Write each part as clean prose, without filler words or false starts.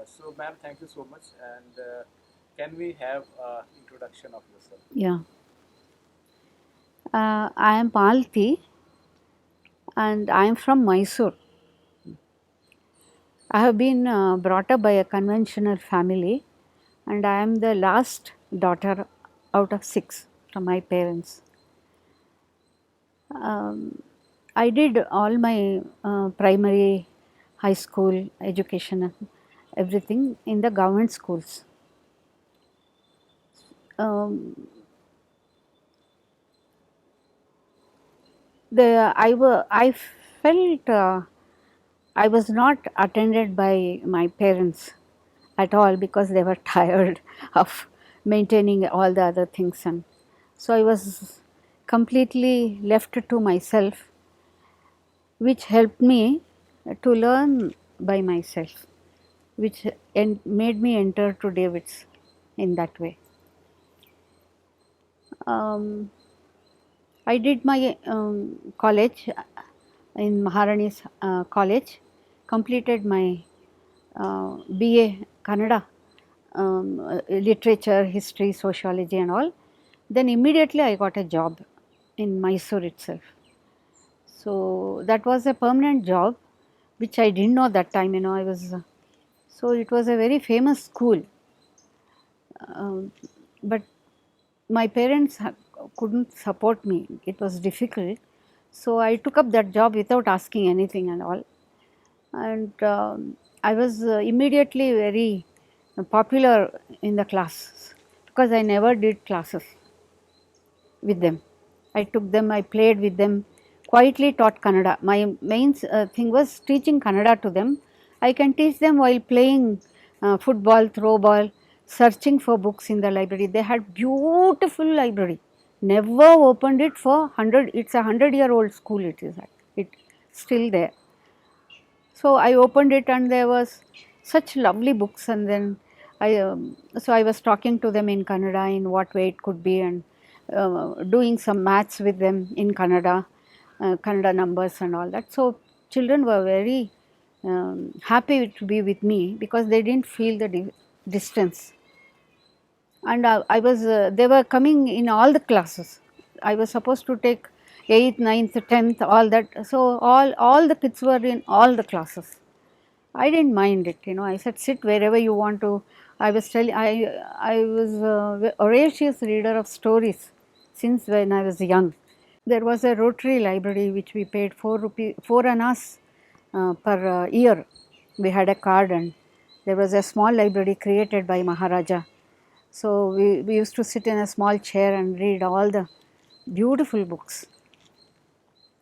So, ma'am, thank you so much. And can we have introduction of yourself? Yeah. I am Malathi and I am from Mysore. I have been brought up by a conventional family and I am the last daughter out of 6 from my parents. Um, I did all my primary, high school education, everything in the government schools. Um, I felt I was not attended by my parents at all because they were tired of maintaining all the other things, and so I was completely left to myself, which helped me to learn by myself, which made me enter to David's in that way. Um, I did my college in Maharani's college, completed my BA Kannada, literature, history, sociology and all. Then immediately I got a job in Mysore itself. So that was a permanent job which I didn't know that time, I was, so it was a very famous school. But my parents couldn't support me, it was difficult. So I took up that job without asking anything and all. And I was immediately very popular in the class because I never did classes with them. I took them, I played with them, quietly taught Kannada. My main thing was teaching Kannada to them. I can teach them while playing football, throw ball, searching for books in the library. They had beautiful library. Never opened it for 100. It's a 100-year-old school. It is. It still there. So I opened it and there was such lovely books, and then so I was talking to them in Kannada in what way it could be, and doing some maths with them in Kannada, Kannada numbers and all that. So children were very happy to be with me because they didn't feel the distance. And they were coming in all the classes. I was supposed to take 8th, ninth, 10th, all that. So all the kids were in all the classes. I didn't mind it, I said sit wherever you want to. I was telling, I was a voracious reader of stories since when I was young. There was a Rotary library which we paid 4 annas per year. We had a card, and there was a small library created by Maharaja. So we used to sit in a small chair and read all the beautiful books.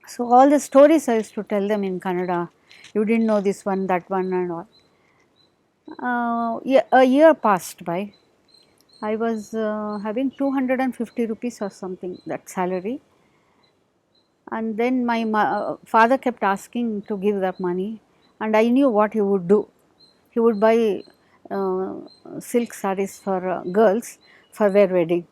So all the stories I used to tell them in Kannada. You didn't know this one, that one and all. Yeah, a year passed by. I was having 250 rupees or something, that salary. And then my father kept asking to give that money, and I knew what he would do. He would buy uh, silk sarees for girls for their wedding,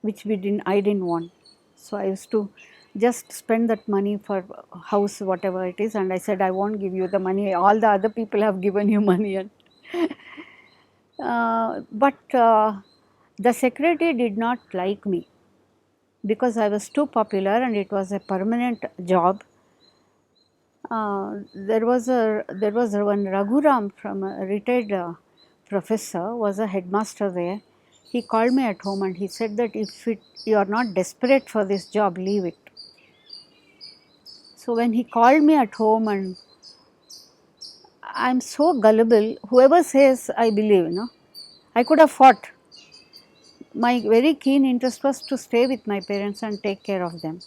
which I didn't want. So I used to just spend that money for house, whatever it is, and I said, I won't give you the money. All the other people have given you money, and but the secretary did not like me because I was too popular and it was a permanent job. There was one Raghuram from a retired professor, was a headmaster there. He called me at home and he said that if you are not desperate for this job, leave it. So when he called me at home, and I am so gullible, whoever says I believe, I could have fought. My very keen interest was to stay with my parents and take care of them.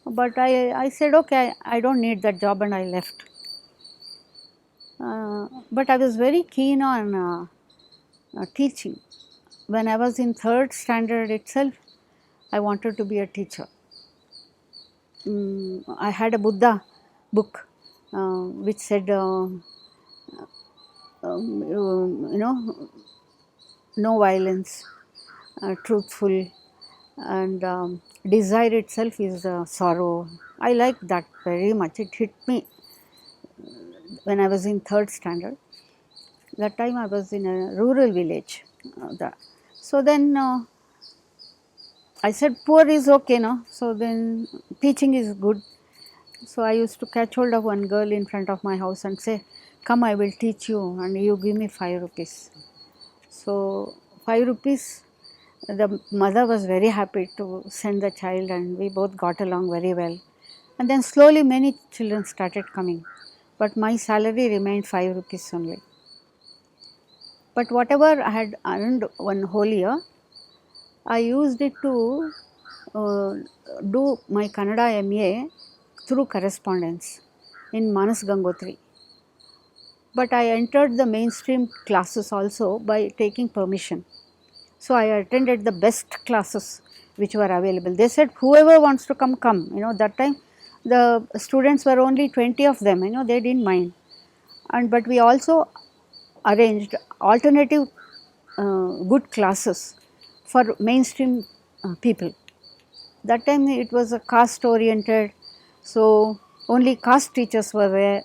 But I said, okay, I don't need that job, and I left. But I was very keen on teaching. When I was in third standard itself, I wanted to be a teacher. I had a Buddha book which said, no violence, truthful, and desire itself is sorrow. I liked that very much. It hit me when I was in third standard. That time I was in a rural village. So then I said poor is okay, no? So then teaching is good. So I used to catch hold of one girl in front of my house and say, come, I will teach you and you give me 5 rupees. So 5 rupees, the mother was very happy to send the child and we both got along very well. And then slowly many children started coming, but my salary remained 5 rupees only. But whatever I had earned one whole year, I used it to uh, do my Kannada MA through correspondence in Manas Gangotri. But I entered the mainstream classes also by taking permission. So I attended the best classes which were available. They said whoever wants to come, come. That time the students were only 20 of them, they didn't mind. And but we also arranged alternative good classes for mainstream people. That time it was a caste oriented, so only caste teachers were there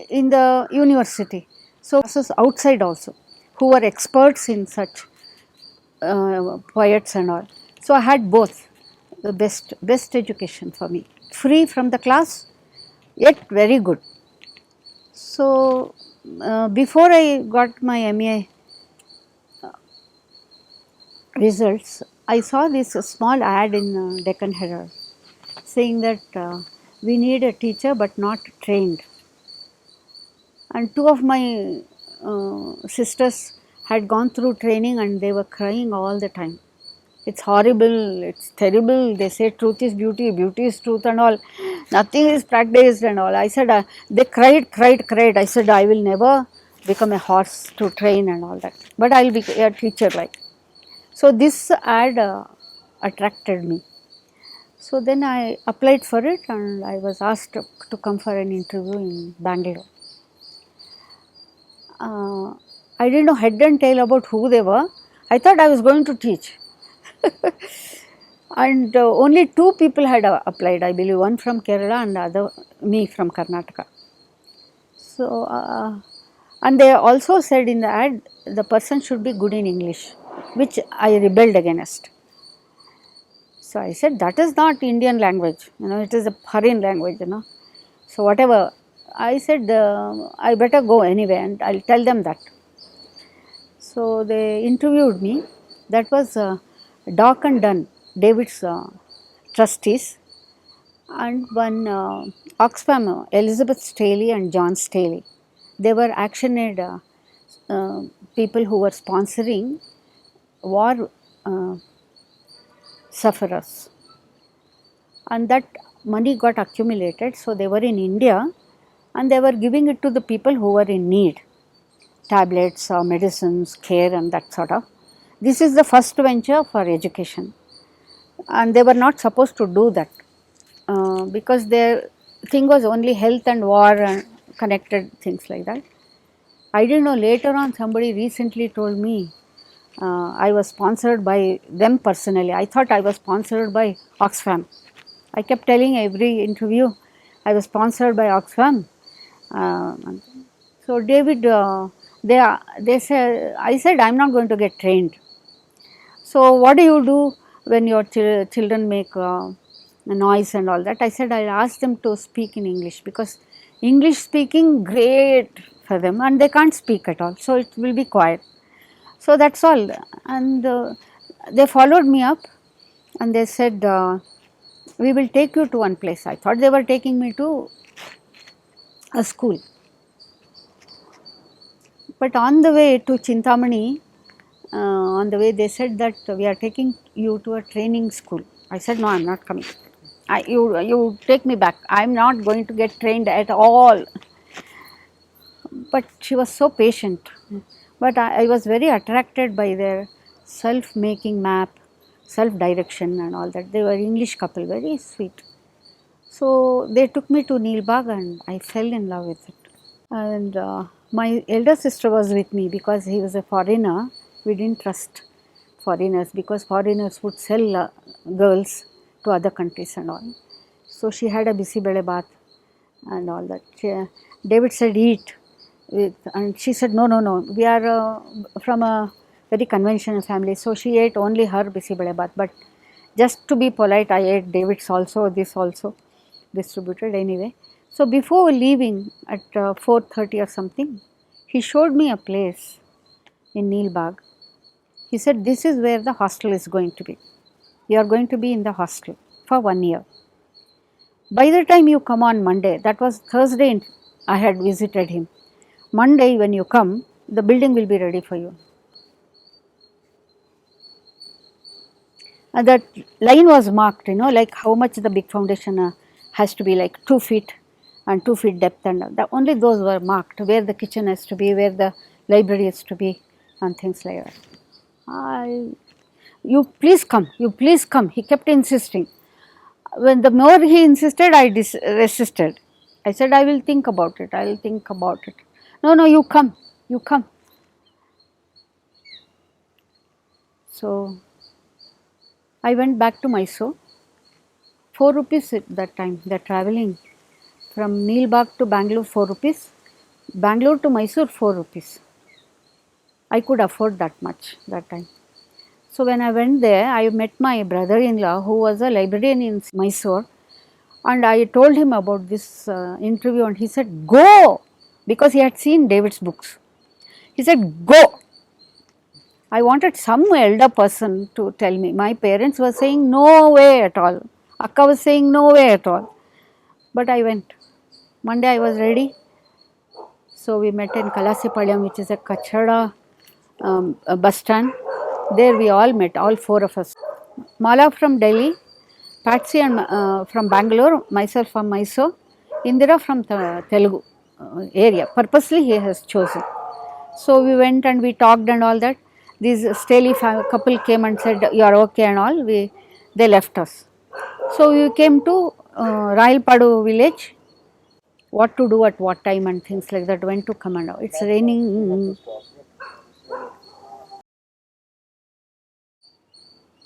in the university. So classes outside also, who were experts in such poets and all. So I had both, the best education for me, free from the class, yet very good. So before I got my MA results, I saw this small ad in Deccan Herald saying that we need a teacher but not trained. And two of my sisters had gone through training and they were crying all the time. It's horrible, it's terrible. They say truth is beauty, beauty is truth and all. Nothing is practiced and all. I said, they cried. I said, I will never become a horse to train and all that. But I will be a teacher like. So this ad attracted me. So then I applied for it and I was asked to come for an interview in Bangalore. I didn't know head and tail about who they were. I thought I was going to teach. And only two people had applied, I believe, one from Kerala and the other me from Karnataka. So, and they also said in the ad, the person should be good in English, which I rebelled against. So I said, that is not Indian language, it is a foreign language, So whatever, I said, I better go anyway and I'll tell them that. So they interviewed me. That was Dock and Dunn, David's trustees, and one Oxfam, Elizabeth Staley and John Staley. They were ActionAid people who were sponsoring war sufferers. And that money got accumulated, so they were in India and they were giving it to the people who were in need, tablets or medicines, care and that sort of. This is the first venture for education and they were not supposed to do that because their thing was only health and war and connected things like that. I didn't know, later on somebody recently told me I was sponsored by them personally. I thought I was sponsored by Oxfam. I kept telling every interview I was sponsored by Oxfam. Uh, so David, they said, I said I am not going to get trained. So what do you do when your children make noise and all that? I said I'll ask them to speak in English because English speaking great for them and they can't speak at all. So it will be quiet. So that's all. And they followed me up and they said, we will take you to one place. I thought they were taking me to a school. But on the way to Chintamani, on the way they said that we are taking you to a training school. I said, no, I am not coming. You take me back. I am not going to get trained at all. But she was so patient. But I was very attracted by their self-making map, self-direction and all that. They were English couple, very sweet. So they took me to Neel Bagh and I fell in love with it. And my elder sister was with me because he was a foreigner. We didn't trust foreigners because foreigners would sell girls to other countries and all. So she had a bisi bele bath and all that. David said, eat. and she said, no, no, no, we are from a very conventional family. So she ate only her bisibale bath, but just to be polite, I ate David's also, this also distributed anyway. So before leaving at 4:30 or something, he showed me a place in Neel Bagh. He said, this is where the hostel is going to be. You are going to be in the hostel for 1 year. By the time you come on Monday, that was Thursday, I had visited him. Monday when you come, the building will be ready for you. And that line was marked, like how much the big foundation has to be, like 2 feet and 2 feet depth, and only those were marked, where the kitchen has to be, where the library is to be, and things like that. You please come, you please come. He kept insisting. When the more he insisted, I resisted. I said, I will think about it, I will think about it. No, no, you come, you come. So I went back to Mysore. 4 rupees at that time, the travelling from Neel Bagh to Bangalore, 4 rupees. Bangalore to Mysore, 4 rupees. I could afford that much that time. So when I went there, I met my brother-in-law who was a librarian in Mysore, and I told him about this interview, and he said, go, because he had seen David's books. He said, go. I wanted some elder person to tell me. My parents were saying no way at all. Akka was saying no way at all. But I went. Monday I was ready. So we met in Kalasipalayam, which is a Kachada a bus stand. There we all met, all 4 of us. Mala from Delhi, Patsy and from Bangalore, myself from Mysore, Indira from Telugu area. Purposely he has chosen. So we went and we talked and all that. This Staley couple came and said, you are okay and all. They left us. So we came to Railpadu village. What to do at what time and things like that. When to come and all. It's raining.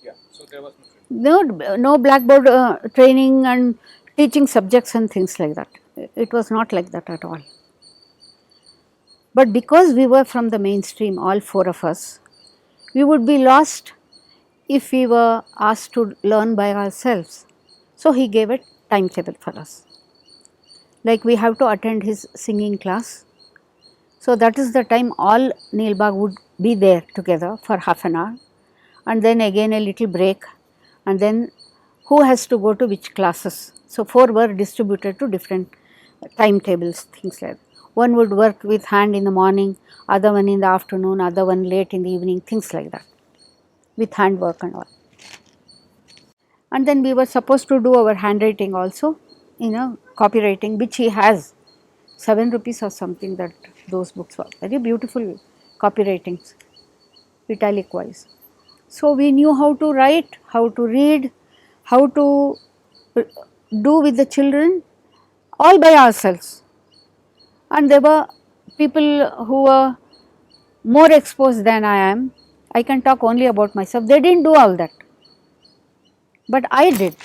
Yeah, so there was No, no blackboard training and teaching subjects and things like that. It was not like that at all. But because we were from the mainstream, all 4 of us, we would be lost if we were asked to learn by ourselves. So he gave a timetable for us. Like we have to attend his singing class. So that is the time all Neel Bagh would be there together for half an hour, and then again a little break, and then who has to go to which classes. So 4 were distributed to different timetables, things like that. One would work with hand in the morning, other one in the afternoon, other one late in the evening, things like that, with hand work and all. And then we were supposed to do our handwriting also, copywriting, which he has, 7 rupees or something, that those books were very beautiful copywritings, italic wise. So we knew how to write, how to read, how to do with the children, all by ourselves. And there were people who were more exposed than I am. I can talk only about myself. They didn't do all that, but I did.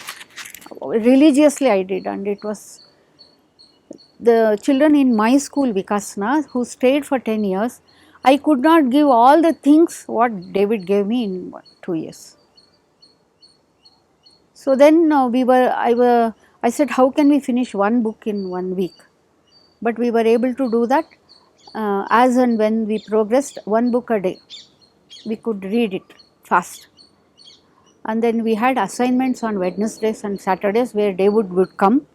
Religiously I did, and it was the children in my school, Vikasana, who stayed for 10 years. I could not give all the things what David gave me in 2 years. So then I said, how can we finish one book in 1 week? But we were able to do that as and when we progressed, 1 book a day. We could read it fast. And then we had assignments on Wednesdays and Saturdays where David would come,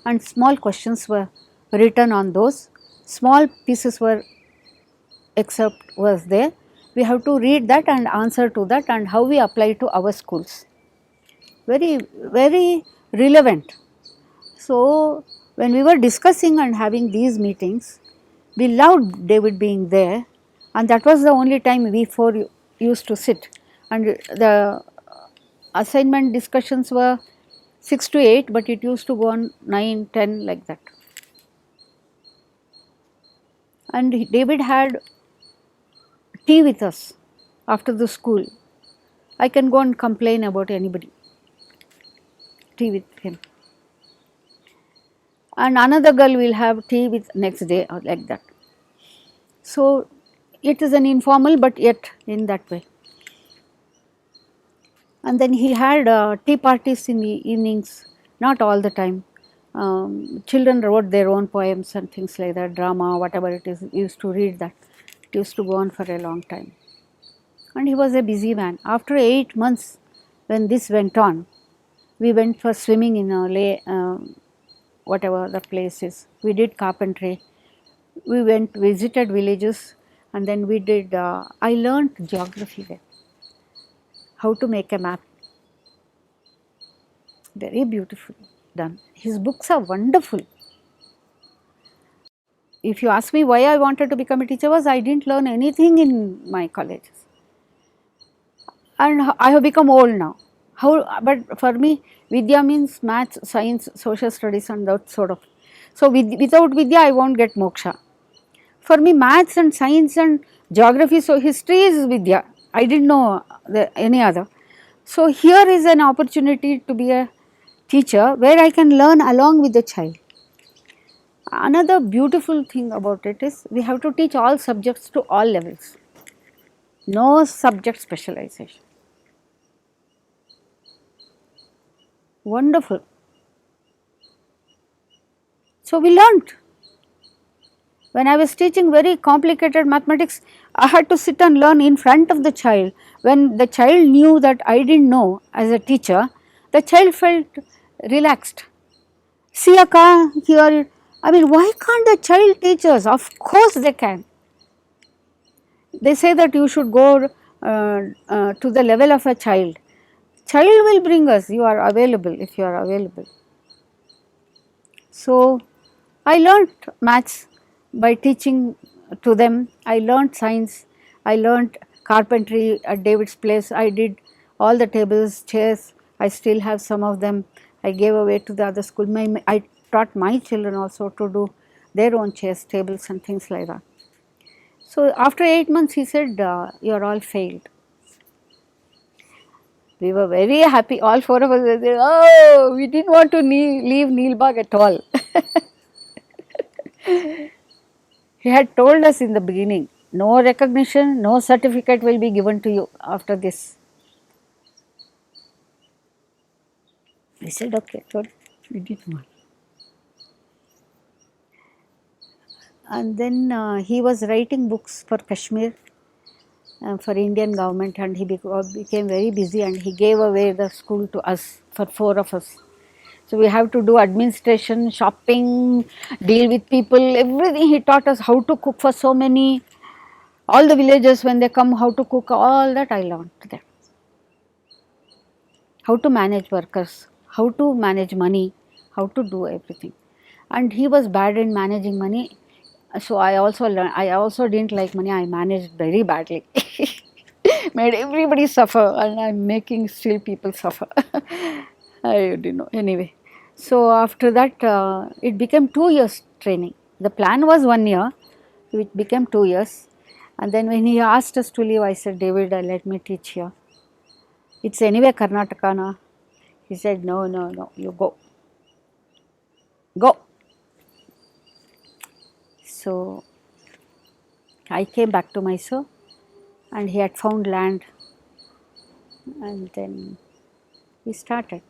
and small questions were written on those. Small pieces were excerpt was there. We have to read that and answer to that, and how we apply to our schools. Very, very relevant. So when we were discussing and having these meetings, we loved David being there, and that was the only time we 4 used to sit, and the assignment discussions were 6 to 8, but it used to go on 9, 10 like that. And David had tea with us after the school. I can go and complain about anybody. Tea with him. And another girl will have tea with next day, or like that. So it is an informal but yet in that way. And then he had tea parties in the evenings, not all the time. Children wrote their own poems and things like that, drama, whatever it is, we used to read that. It used to go on for a long time. And he was a busy man. After 8 months, when this went on, we went for swimming in a lake, whatever the place is. We did carpentry. We went, visited villages, and then we did, I learned geography there, how to make a map. Very beautifully done. His books are wonderful. If you ask me why I wanted to become a teacher, was I didn't learn anything in my colleges. And I have become old now. How? But for me, Vidya means maths, science, social studies, and that sort of. So without Vidya, I won't get moksha. For me, maths and science and geography, so history is Vidya. I didn't know any other. So here is an opportunity to be a teacher where I can learn along with the child. Another beautiful thing about it is we have to teach all subjects to all levels. No subject specialization. Wonderful. So we learnt. When I was teaching very complicated mathematics, I had to sit and learn in front of the child. When the child knew that I didn't know as a teacher, the child felt relaxed. See Akka, here, I mean, why can't the child teach us? Of course they can. They say that you should go to the level of a child. Child will bring us, you are available if you are available. So I learnt maths by teaching to them. I learnt science. I learnt carpentry at David's place. I did all the tables, chairs. I still have some of them. I gave away to the other school. I taught my children also to do their own chairs, tables and things like that. So after 8 months he said, you are all failed. We were very happy, all four of us were saying, oh, we didn't want to leave Neel Bagh at all. He had told us in the beginning, no recognition, no certificate will be given to you after this. We said, okay, good. We didn't want. And then he was writing books for Kashmir, for Indian government, and he became very busy and he gave away the school to us, for four of us. So we have to do administration, shopping, deal with people, everything. He taught us how to cook for so many, all the villagers when they come, how to cook, all that I learned there. How to manage workers, how to manage money, how to do everything. And he was bad in managing money. So I also learned, I also didn't like money, I managed very badly. Made everybody suffer and I'm making still people suffer. I didn't know. Anyway, so after that it became 2 years training. The plan was 1 year, it became 2 years. And then when he asked us to leave, I said, David, let me teach here. It's anyway Karnataka na. He said, no, no, no, you go. Go. So I came back to Mysore and he had found land and then we started.